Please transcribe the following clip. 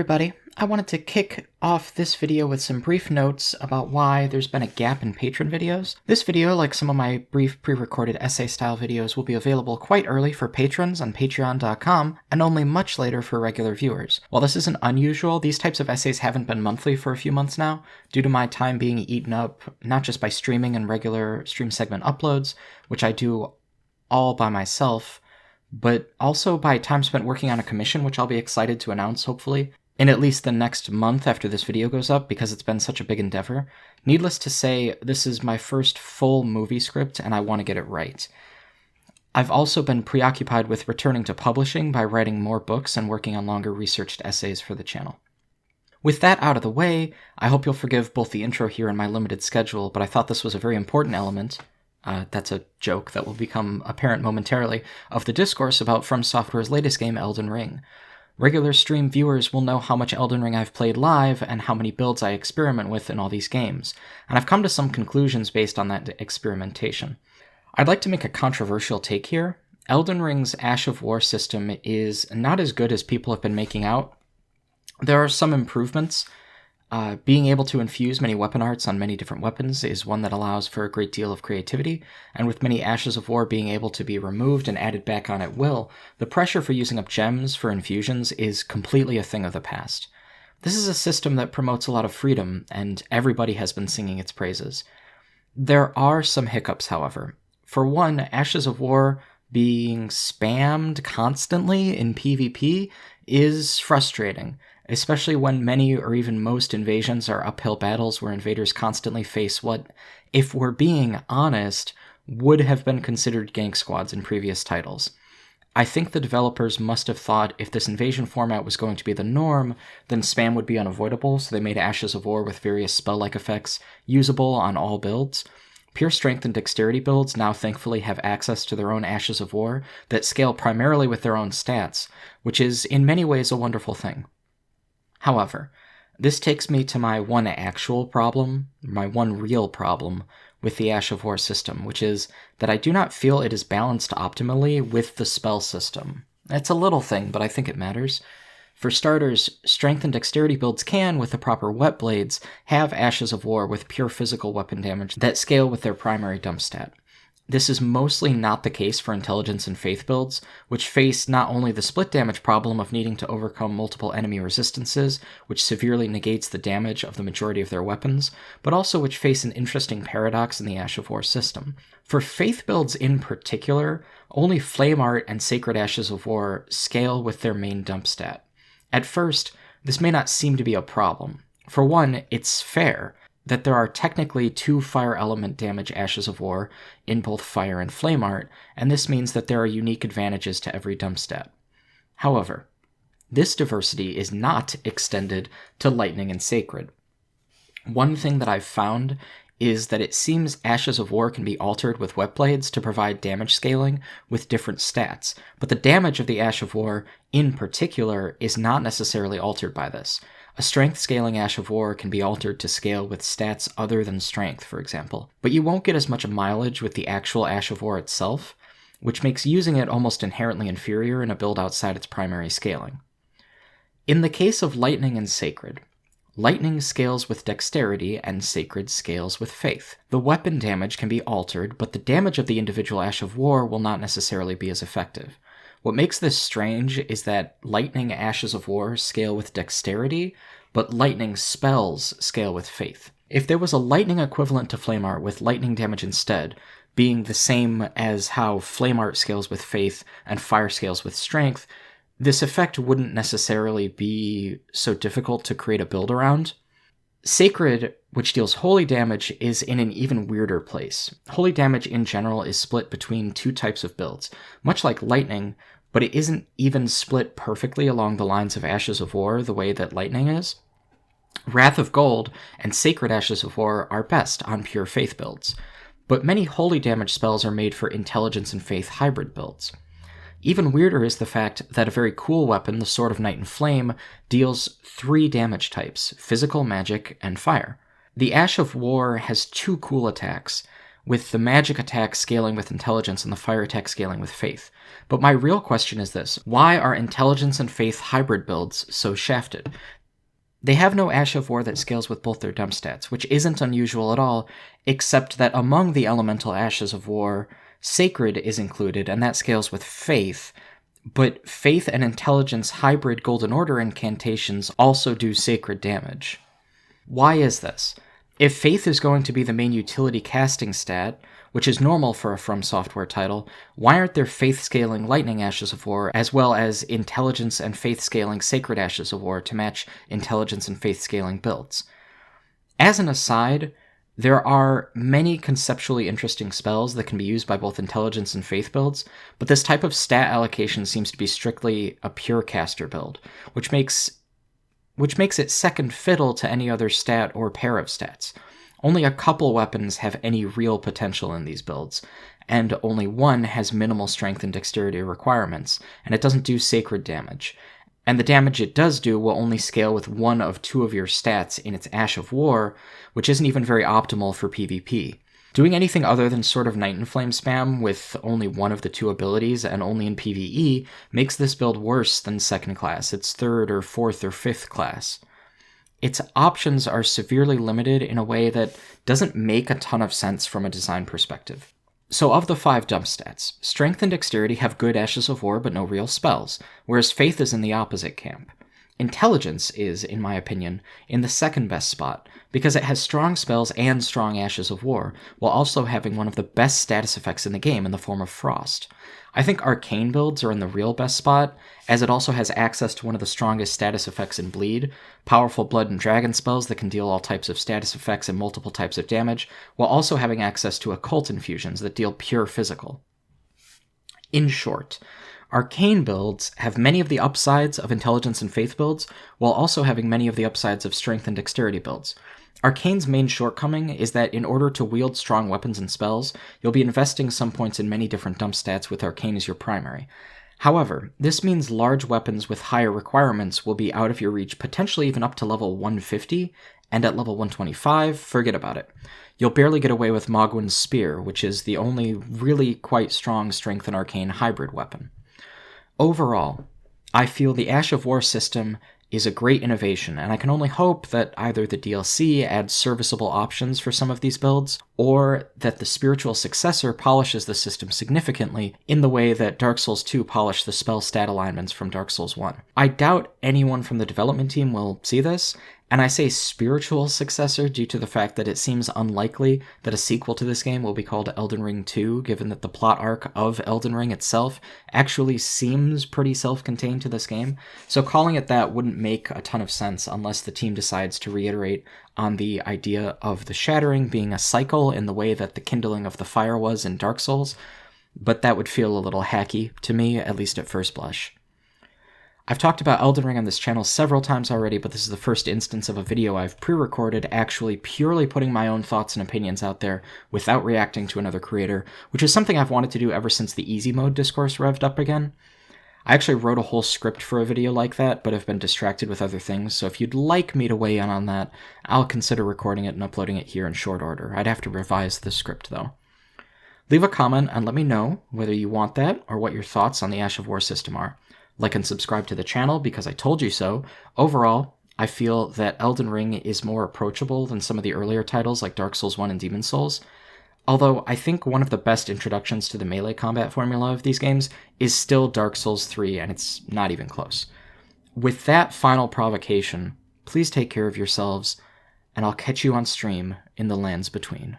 everybody, I wanted to kick off this video with some brief notes about why there's been a gap in patron videos. This video, like some of my brief pre-recorded essay-style videos, will be available quite early for patrons on patreon.com, and only much later for regular viewers. While this isn't unusual, these types of essays haven't been monthly for a few months now, due to my time being eaten up not just by streaming and regular stream segment uploads, which I do all by myself, but also by time spent working on a commission, which I'll be excited to announce, hopefully, in at least the next month after this video goes up, because it's been such a big endeavor. Needless to say, this is my first full movie script, and I want to get it right. I've also been preoccupied with returning to publishing by writing more books and working on longer researched essays for the channel. With that out of the way, I hope you'll forgive both the intro here and my limited schedule, but I thought this was a very important element. That's a joke that will become apparent momentarily, of the discourse about From Software's latest game, Elden Ring. Regular stream viewers will know how much Elden Ring I've played live and how many builds I experiment with in all these games, and I've come to some conclusions based on that experimentation. I'd like to make a controversial take here. Elden Ring's Ash of War system is not as good as people have been making out. There are some improvements. Being able to infuse many weapon arts on many different weapons is one that allows for a great deal of creativity, and with many Ashes of War being able to be removed and added back on at will, the pressure for using up gems for infusions is completely a thing of the past. This is a system that promotes a lot of freedom, and everybody has been singing its praises. There are some hiccups, however. For one, Ashes of War being spammed constantly in PvP is frustrating, especially when many or even most invasions are uphill battles where invaders constantly face what, if we're being honest, would have been considered gank squads in previous titles. I think the developers must have thought if this invasion format was going to be the norm, then spam would be unavoidable, so they made Ashes of War with various spell-like effects usable on all builds. Pure strength and dexterity builds now thankfully have access to their own Ashes of War that scale primarily with their own stats, which is in many ways a wonderful thing. However, this takes me to my one actual problem, my one real problem, with the Ash of War system, which is that I do not feel it is balanced optimally with the spell system. It's a little thing, but I think it matters. For starters, strength and dexterity builds can, with the proper wet blades, have Ashes of War with pure physical weapon damage that scale with their primary dump stat. This is mostly not the case for intelligence and faith builds, which face not only the split damage problem of needing to overcome multiple enemy resistances, which severely negates the damage of the majority of their weapons, but also which face an interesting paradox in the Ash of War system. For faith builds in particular, only Flame Art and Sacred Ashes of War scale with their main dump stat. At first, this may not seem to be a problem. For one, it's fair that there are technically two fire element damage Ashes of War in both Fire and Flame Art, and this means that there are unique advantages to every dump stat. However, this diversity is not extended to Lightning and Sacred. One thing that I've found is that it seems Ashes of War can be altered with wet blades to provide damage scaling with different stats, but the damage of the Ash of War in particular is not necessarily altered by this. A strength scaling Ash of War can be altered to scale with stats other than strength, for example, but you won't get as much mileage with the actual Ash of War itself, which makes using it almost inherently inferior in a build outside its primary scaling. In the case of Lightning and Sacred, Lightning scales with dexterity and Sacred scales with faith. The weapon damage can be altered, but the damage of the individual Ash of War will not necessarily be as effective. What makes this strange is that Lightning Ashes of War scale with dexterity, but Lightning spells scale with faith. If there was a Lightning equivalent to Flame Art with lightning damage instead, being the same as how Flame Art scales with faith and Fire scales with strength, this effect wouldn't necessarily be so difficult to create a build around. Sacred, which deals holy damage, is in an even weirder place. Holy damage in general is split between two types of builds, much like Lightning, but it isn't even split perfectly along the lines of Ashes of War the way that Lightning is. Wrath of Gold and Sacred Ashes of War are best on pure faith builds, but many holy damage spells are made for intelligence and faith hybrid builds. Even weirder is the fact that a very cool weapon, the Sword of Night and Flame, deals 3 damage types: physical, magic, and fire. The Ash of War has 2 cool attacks, with the magic attack scaling with intelligence and the fire attack scaling with faith. But my real question is this: why are intelligence and faith hybrid builds so shafted? They have no Ash of War that scales with both their dump stats, which isn't unusual at all, except that among the elemental Ashes of War, Sacred is included, and that scales with faith, but faith and intelligence hybrid Golden Order incantations also do sacred damage. Why is this? If faith is going to be the main utility casting stat, which is normal for a From Software title, why aren't there faith-scaling Lightning Ashes of War, as well as intelligence and faith-scaling Sacred Ashes of War to match intelligence and faith-scaling builds? As an aside, there are many conceptually interesting spells that can be used by both intelligence and faith builds, but this type of stat allocation seems to be strictly a pure caster build, which makes it second fiddle to any other stat or pair of stats. Only a couple weapons have any real potential in these builds, and only one has minimal strength and dexterity requirements, and it doesn't do sacred damage. And the damage it does do will only scale with one of two of your stats in its Ash of War, which isn't even very optimal for PvP. Doing anything other than sort of Night and Flame spam with only one of the two abilities and only in PvE makes this build worse than second class, its third or fourth or fifth class. Its options are severely limited in a way that doesn't make a ton of sense from a design perspective. So of the 5 dump stats, Strength and Dexterity have good Ashes of War but no real spells, whereas Faith is in the opposite camp. Intelligence is, in my opinion, in the second best spot, because it has strong spells and strong Ashes of War, while also having one of the best status effects in the game in the form of Frost. I think Arcane builds are in the real best spot, as it also has access to one of the strongest status effects in Bleed, powerful Blood and Dragon spells that can deal all types of status effects and multiple types of damage, while also having access to occult infusions that deal pure physical. In short, Arcane builds have many of the upsides of Intelligence and Faith builds, while also having many of the upsides of Strength and Dexterity builds. Arcane's main shortcoming is that in order to wield strong weapons and spells, you'll be investing some points in many different dump stats with Arcane as your primary. However, this means large weapons with higher requirements will be out of your reach potentially even up to level 150, and at level 125, forget about it. You'll barely get away with Mogwyn's Spear, which is the only really quite strong Strength and Arcane hybrid weapon. Overall, I feel the Ash of War system is a great innovation, and I can only hope that either the DLC adds serviceable options for some of these builds, or that the spiritual successor polishes the system significantly in the way that Dark Souls 2 polished the spell stat alignments from Dark Souls 1. I doubt anyone from the development team will see this, and I say spiritual successor due to the fact that it seems unlikely that a sequel to this game will be called Elden Ring 2, given that the plot arc of Elden Ring itself actually seems pretty self-contained to this game. So calling it that wouldn't make a ton of sense unless the team decides to reiterate on the idea of the shattering being a cycle in the way that the kindling of the fire was in Dark Souls, but that would feel a little hacky to me, at least at first blush. I've talked about Elden Ring on this channel several times already, but this is the first instance of a video I've pre-recorded actually purely putting my own thoughts and opinions out there without reacting to another creator, which is something I've wanted to do ever since the easy mode discourse revved up again. I actually wrote a whole script for a video like that, but have been distracted with other things, so if you'd like me to weigh in on that, I'll consider recording it and uploading it here in short order. I'd have to revise the script, though. Leave a comment and let me know whether you want that or what your thoughts on the Ash of War system are. Like and subscribe to the channel because I told you so. Overall, I feel that Elden Ring is more approachable than some of the earlier titles like Dark Souls 1 and Demon's Souls. Although I think one of the best introductions to the melee combat formula of these games is still Dark Souls 3, and it's not even close. With that final provocation, please take care of yourselves, and I'll catch you on stream in the lands between.